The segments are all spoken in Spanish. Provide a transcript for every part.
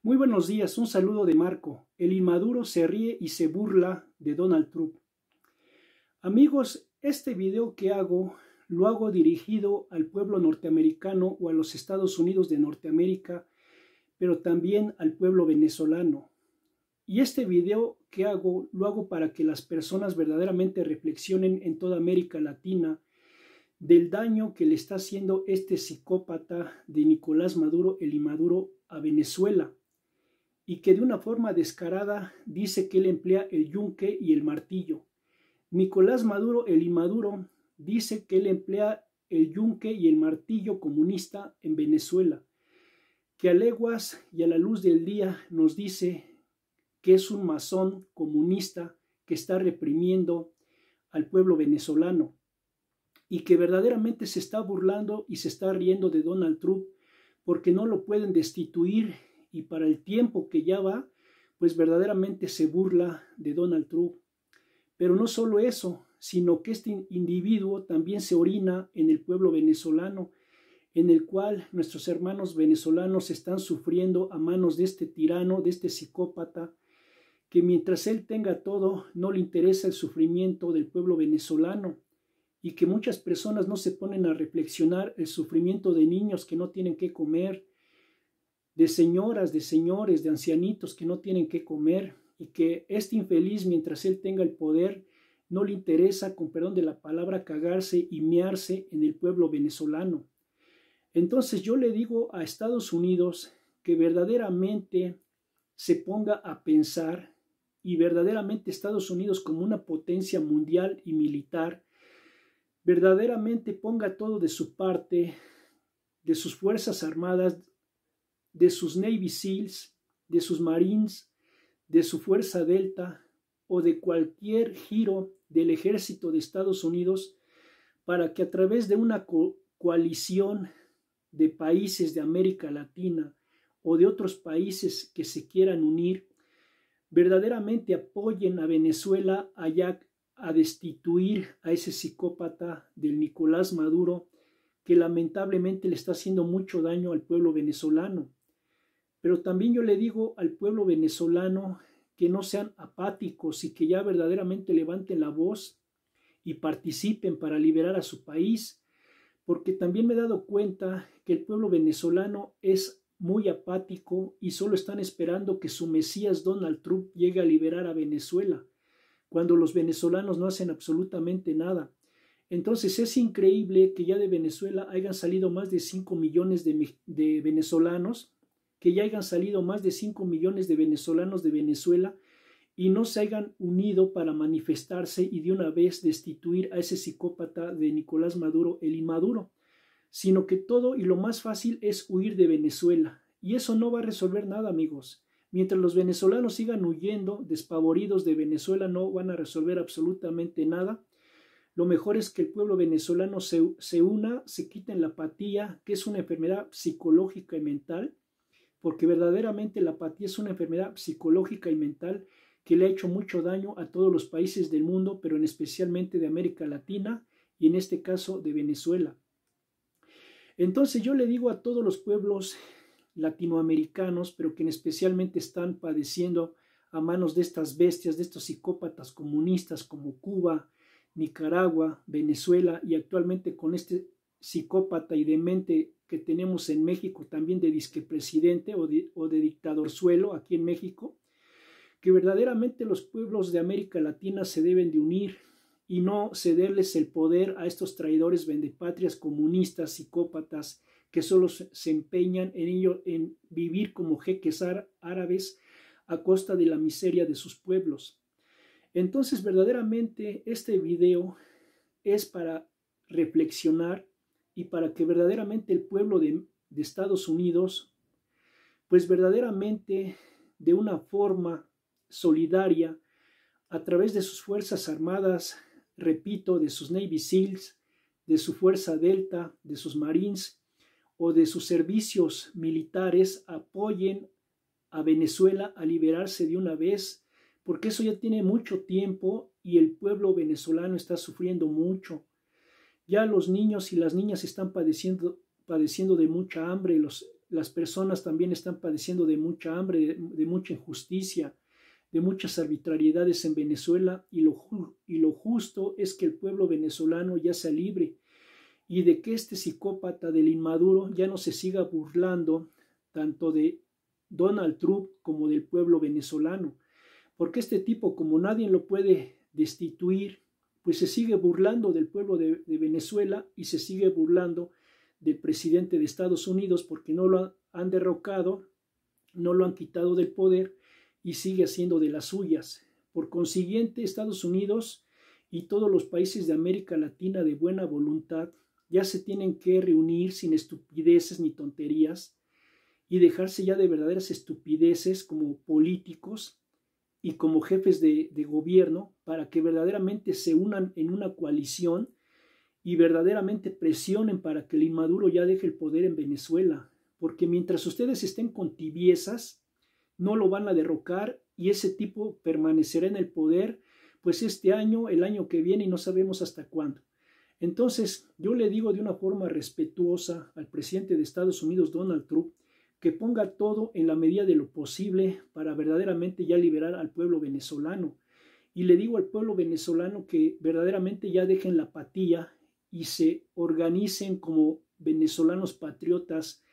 Muy buenos días, un saludo de Marco. El inmaduro se ríe y se burla de Donald Trump. Amigos, este video que lo hago dirigido al pueblo norteamericano o a los Estados Unidos de Norteamérica, pero también al pueblo venezolano. Y este video que lo hago para que las personas verdaderamente reflexionen en toda América Latina del daño que le está haciendo este psicópata de Nicolás Maduro, el inmaduro, a Venezuela. Y que de una forma descarada dice que él emplea el yunque y el martillo. Nicolás Maduro, el inmaduro, dice que él emplea el yunque y el martillo comunista en Venezuela, que a leguas y a la luz del día nos dice que es un masón comunista que está reprimiendo al pueblo venezolano y que verdaderamente se está burlando y se está riendo de Donald Trump porque no lo pueden destituir. Y para el tiempo que ya va, pues verdaderamente se burla de Donald Trump. Pero no solo eso, sino que este individuo también se orina en el pueblo venezolano, en el cual nuestros hermanos venezolanos están sufriendo a manos de este tirano, de este psicópata, que mientras él tenga todo, no le interesa el sufrimiento del pueblo venezolano, y que muchas personas no se ponen a reflexionar el sufrimiento de niños que no tienen qué comer, de señoras, de señores, de ancianitos que no tienen qué comer, y que este infeliz, mientras él tenga el poder, no le interesa, con perdón de la palabra, cagarse y mearse en el pueblo venezolano. Entonces yo le digo a Estados Unidos que verdaderamente se ponga a pensar, y verdaderamente Estados Unidos, como una potencia mundial y militar, verdaderamente ponga todo de su parte, de sus fuerzas armadas, de sus Navy SEALs, de sus Marines, de su Fuerza Delta o de cualquier giro del ejército de Estados Unidos, para que a través de una coalición de países de América Latina o de otros países que se quieran unir, verdaderamente apoyen a Venezuela allá a destituir a ese psicópata del Nicolás Maduro, que lamentablemente le está haciendo mucho daño al pueblo venezolano. Pero también yo le digo al pueblo venezolano que no sean apáticos y que ya verdaderamente levanten la voz y participen para liberar a su país, porque también me he dado cuenta que el pueblo venezolano es muy apático y solo están esperando que su Mesías Donald Trump llegue a liberar a Venezuela, cuando los venezolanos no hacen absolutamente nada. Entonces es increíble que ya de Venezuela hayan salido más de 5 millones de venezolanos, que ya hayan salido más de 5 millones de venezolanos de Venezuela y no se hayan unido para manifestarse y de una vez destituir a ese psicópata de Nicolás Maduro, el inmaduro, sino que todo y lo más fácil es huir de Venezuela. Y eso no va a resolver nada, amigos. Mientras los venezolanos sigan huyendo, despavoridos de Venezuela, no van a resolver absolutamente nada. Lo mejor es que el pueblo venezolano se una, se quiten la apatía, que es una enfermedad psicológica y mental, porque verdaderamente la apatía es una enfermedad psicológica y mental que le ha hecho mucho daño a todos los países del mundo, pero en especialmente de América Latina y en este caso de Venezuela. Entonces yo le digo a todos los pueblos latinoamericanos, pero que especialmente están padeciendo a manos de estas bestias, de estos psicópatas comunistas como Cuba, Nicaragua, Venezuela y actualmente con este psicópata y demente que tenemos en México también de disque presidente o de dictadorzuelo aquí en México, que verdaderamente los pueblos de América Latina se deben de unir y no cederles el poder a estos traidores vendepatrias comunistas, psicópatas, que solo se empeñan en vivir como jeques árabes a costa de la miseria de sus pueblos. Entonces verdaderamente este video es para reflexionar y para que verdaderamente el pueblo de Estados Unidos, pues verdaderamente de una forma solidaria, a través de sus fuerzas armadas, repito, de sus Navy SEALs, de su Fuerza Delta, de sus Marines o de sus servicios militares, apoyen a Venezuela a liberarse de una vez, porque eso ya tiene mucho tiempo y el pueblo venezolano está sufriendo mucho. Ya los niños y las niñas están padeciendo de mucha hambre, las personas también están padeciendo de mucha hambre, de mucha injusticia, de muchas arbitrariedades en Venezuela, y lo justo es que el pueblo venezolano ya sea libre y de que este psicópata del inmaduro ya no se siga burlando tanto de Donald Trump como del pueblo venezolano, porque este tipo, como nadie lo puede destituir, pues se sigue burlando del pueblo de Venezuela y se sigue burlando del presidente de Estados Unidos, porque no lo han derrocado, no lo han quitado del poder y sigue haciendo de las suyas. Por consiguiente, Estados Unidos y todos los países de América Latina de buena voluntad ya se tienen que reunir sin estupideces ni tonterías y dejarse ya de verdaderas estupideces como políticos y como jefes de gobierno, para que verdaderamente se unan en una coalición y verdaderamente presionen para que el inmaduro ya deje el poder en Venezuela, porque mientras ustedes estén con tibiezas, no lo van a derrocar y ese tipo permanecerá en el poder, pues este año, el año que viene, y no sabemos hasta cuándo. Entonces, yo le digo de una forma respetuosa al presidente de Estados Unidos, Donald Trump, que ponga todo en la medida de lo posible para verdaderamente ya liberar al pueblo venezolano. Y le digo al pueblo venezolano que verdaderamente ya dejen la apatía y se organicen como venezolanos patriotas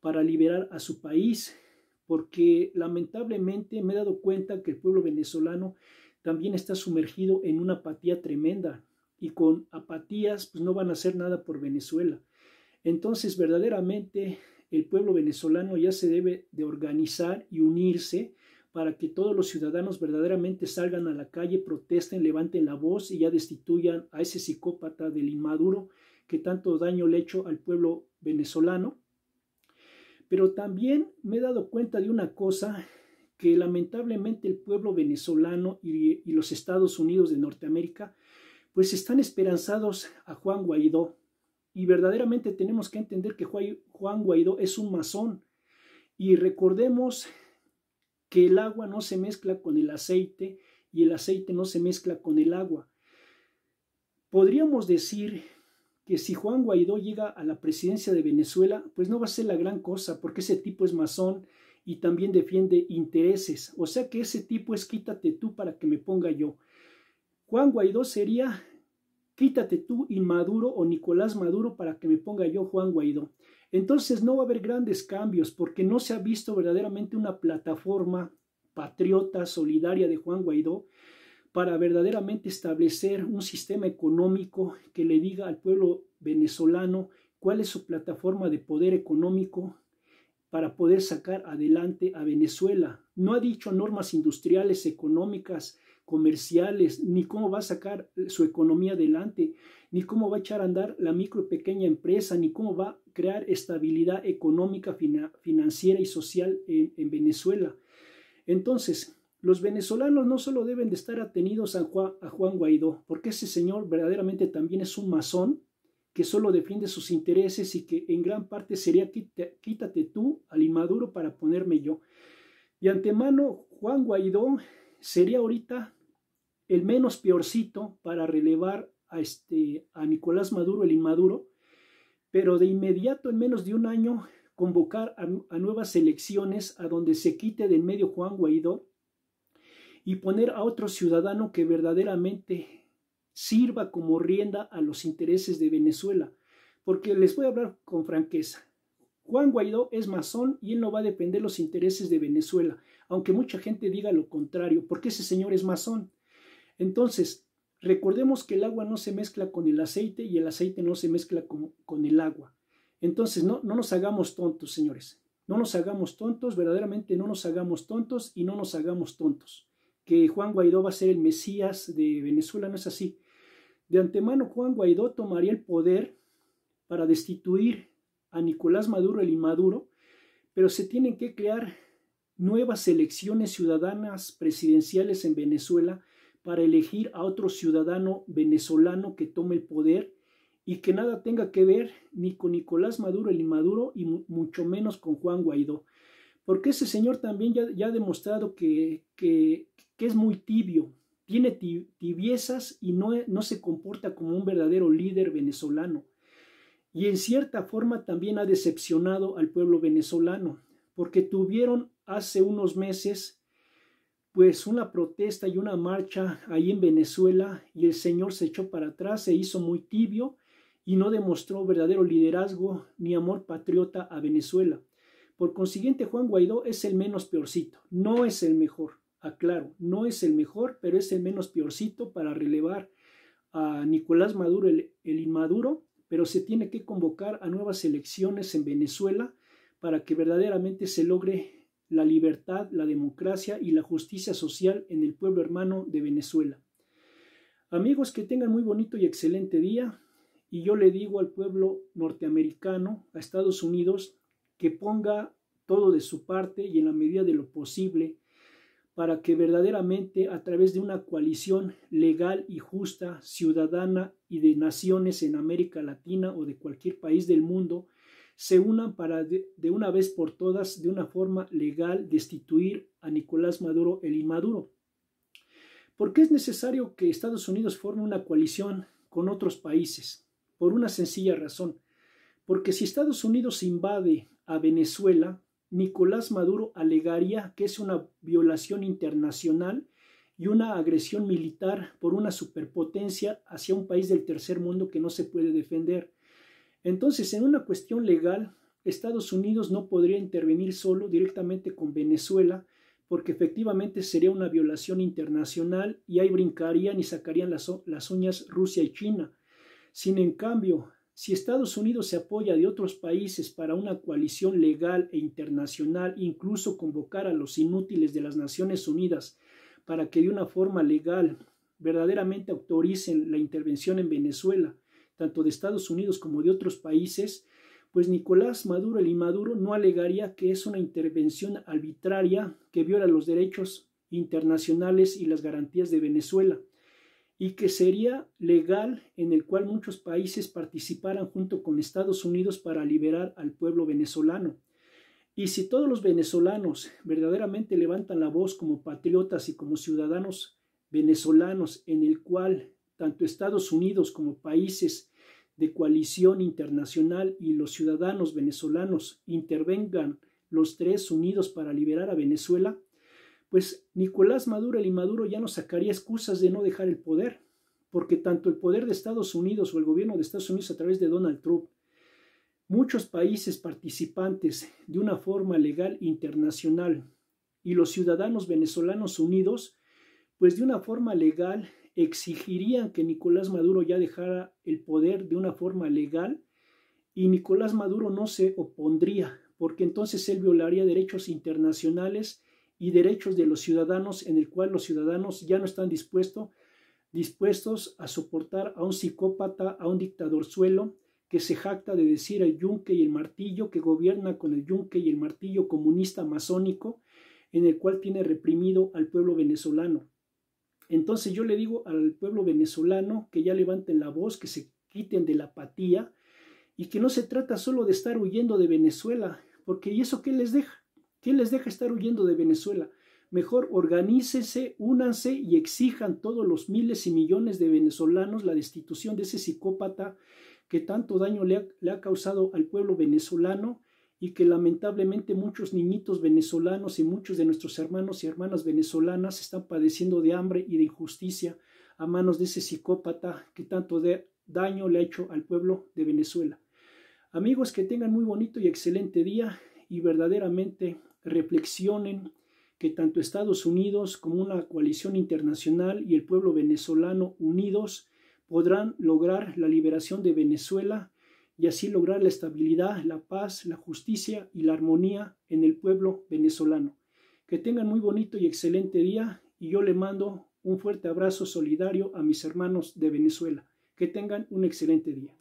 para liberar a su país, porque lamentablemente me he dado cuenta que el pueblo venezolano también está sumergido en una apatía tremenda, y con apatías pues no van a hacer nada por Venezuela. Entonces verdaderamente el pueblo venezolano ya se debe de organizar y unirse para que todos los ciudadanos verdaderamente salgan a la calle, protesten, levanten la voz y ya destituyan a ese psicópata del inmaduro que tanto daño le ha hecho al pueblo venezolano. Pero también me he dado cuenta de una cosa, que lamentablemente el pueblo venezolano y los Estados Unidos de Norteamérica pues están esperanzados a Juan Guaidó. Y verdaderamente tenemos que entender que Juan Guaidó es un masón. Y recordemos que el agua no se mezcla con el aceite y el aceite no se mezcla con el agua. Podríamos decir que si Juan Guaidó llega a la presidencia de Venezuela, pues no va a ser la gran cosa, porque ese tipo es masón y también defiende intereses. O sea que ese tipo es quítate tú para que me ponga yo. Juan Guaidó sería quítate tú, inmaduro, o Nicolás Maduro, para que me ponga yo, Juan Guaidó. Entonces no va a haber grandes cambios, porque no se ha visto verdaderamente una plataforma patriota, solidaria de Juan Guaidó para verdaderamente establecer un sistema económico que le diga al pueblo venezolano cuál es su plataforma de poder económico para poder sacar adelante a Venezuela. No ha dicho normas industriales, económicas, comerciales, ni cómo va a sacar su economía adelante, ni cómo va a echar a andar la micro y pequeña empresa, ni cómo va a crear estabilidad económica, financiera y social en Venezuela. Entonces, los venezolanos no solo deben de estar atenidos a Juan Guaidó, porque ese señor verdaderamente también es un masón que solo defiende sus intereses y que en gran parte sería quítate tú al inmaduro para ponerme yo. De antemano, Juan Guaidó sería ahorita el menos peorcito para relevar a Nicolás Maduro, el inmaduro, pero de inmediato, en menos de un año, convocar a nuevas elecciones a donde se quite de en medio Juan Guaidó y poner a otro ciudadano que verdaderamente sirva como rienda a los intereses de Venezuela. Porque les voy a hablar con franqueza. Juan Guaidó es masón y él no va a defender los intereses de Venezuela, aunque mucha gente diga lo contrario, porque ese señor es masón. Entonces, recordemos que el agua no se mezcla con el aceite y el aceite no se mezcla con el agua. Entonces, no nos hagamos tontos, señores. No nos hagamos tontos, verdaderamente no nos hagamos tontos y no nos hagamos tontos. Que Juan Guaidó va a ser el Mesías de Venezuela, no es así. De antemano, Juan Guaidó tomaría el poder para destituir a Nicolás Maduro, el inmaduro, pero se tienen que crear nuevas elecciones ciudadanas presidenciales en Venezuela para elegir a otro ciudadano venezolano que tome el poder y que nada tenga que ver ni con Nicolás Maduro, el inmaduro, y mucho menos con Juan Guaidó. Porque ese señor también ya ha demostrado que es muy tibio, tiene tibiezas y no se comporta como un verdadero líder venezolano. y en cierta forma también ha decepcionado al pueblo venezolano, porque tuvieron hace unos meses pues una protesta y una marcha ahí en Venezuela y el señor se echó para atrás, se hizo muy tibio y no demostró verdadero liderazgo ni amor patriota a Venezuela. Por consiguiente, Juan Guaidó es el menos peorcito, no es el mejor, aclaro, no es el mejor, pero es el menos peorcito para relevar a Nicolás Maduro, el inmaduro, pero se tiene que convocar a nuevas elecciones en Venezuela para que verdaderamente se logre la libertad, la democracia y la justicia social en el pueblo hermano de Venezuela. Amigos, que tengan muy bonito y excelente día, y yo le digo al pueblo norteamericano, a Estados Unidos, que ponga todo de su parte y en la medida de lo posible para que verdaderamente a través de una coalición legal y justa, ciudadana y de naciones en América Latina o de cualquier país del mundo, se unan para de una vez por todas, de una forma legal, destituir a Nicolás Maduro, el inmaduro. ¿Por qué es necesario que Estados Unidos forme una coalición con otros países? Por una sencilla razón. Porque si Estados Unidos invade a Venezuela, Nicolás Maduro alegaría que es una violación internacional y una agresión militar por una superpotencia hacia un país del tercer mundo que no se puede defender. Entonces, en una cuestión legal, Estados Unidos no podría intervenir solo directamente con Venezuela, porque efectivamente sería una violación internacional y ahí brincarían y sacarían las uñas Rusia y China. Sin en cambio, si Estados Unidos se apoya de otros países para una coalición legal e internacional, incluso convocar a los inútiles de las Naciones Unidas para que de una forma legal verdaderamente autoricen la intervención en Venezuela, tanto de Estados Unidos como de otros países, pues Nicolás Maduro, el inmaduro, no alegaría que es una intervención arbitraria que viola los derechos internacionales y las garantías de Venezuela, y que sería legal en el cual muchos países participaran junto con Estados Unidos para liberar al pueblo venezolano. Y si todos los venezolanos verdaderamente levantan la voz como patriotas y como ciudadanos venezolanos, en el cual tanto Estados Unidos como países de coalición internacional y los ciudadanos venezolanos intervengan los tres unidos para liberar a Venezuela, pues Nicolás Maduro, el inmaduro, ya no sacaría excusas de no dejar el poder, porque tanto el poder de Estados Unidos o el gobierno de Estados Unidos a través de Donald Trump, muchos países participantes de una forma legal internacional y los ciudadanos venezolanos unidos, pues de una forma legal exigirían que Nicolás Maduro ya dejara el poder de una forma legal y Nicolás Maduro no se opondría, porque entonces él violaría derechos internacionales y derechos de los ciudadanos, en el cual los ciudadanos ya no están dispuestos a soportar a un psicópata, a un dictadorzuelo que se jacta de decir el yunque y el martillo, que gobierna con el yunque y el martillo comunista masónico, en el cual tiene reprimido al pueblo venezolano. Entonces yo le digo al pueblo venezolano que ya levanten la voz, que se quiten de la apatía y que no se trata solo de estar huyendo de Venezuela, porque ¿y eso qué les deja? ¿Qué les deja estar huyendo de Venezuela? Mejor organícense, únanse y exijan todos los miles y millones de venezolanos la destitución de ese psicópata que tanto daño le ha causado al pueblo venezolano y que lamentablemente muchos niñitos venezolanos y muchos de nuestros hermanos y hermanas venezolanas están padeciendo de hambre y de injusticia a manos de ese psicópata que tanto daño le ha hecho al pueblo de Venezuela. Amigos, que tengan muy bonito y excelente día y verdaderamente reflexionen que tanto Estados Unidos como una coalición internacional y el pueblo venezolano unidos podrán lograr la liberación de Venezuela y así lograr la estabilidad, la paz, la justicia y la armonía en el pueblo venezolano. Que tengan muy bonito y excelente día y yo le mando un fuerte abrazo solidario a mis hermanos de Venezuela. Que tengan un excelente día.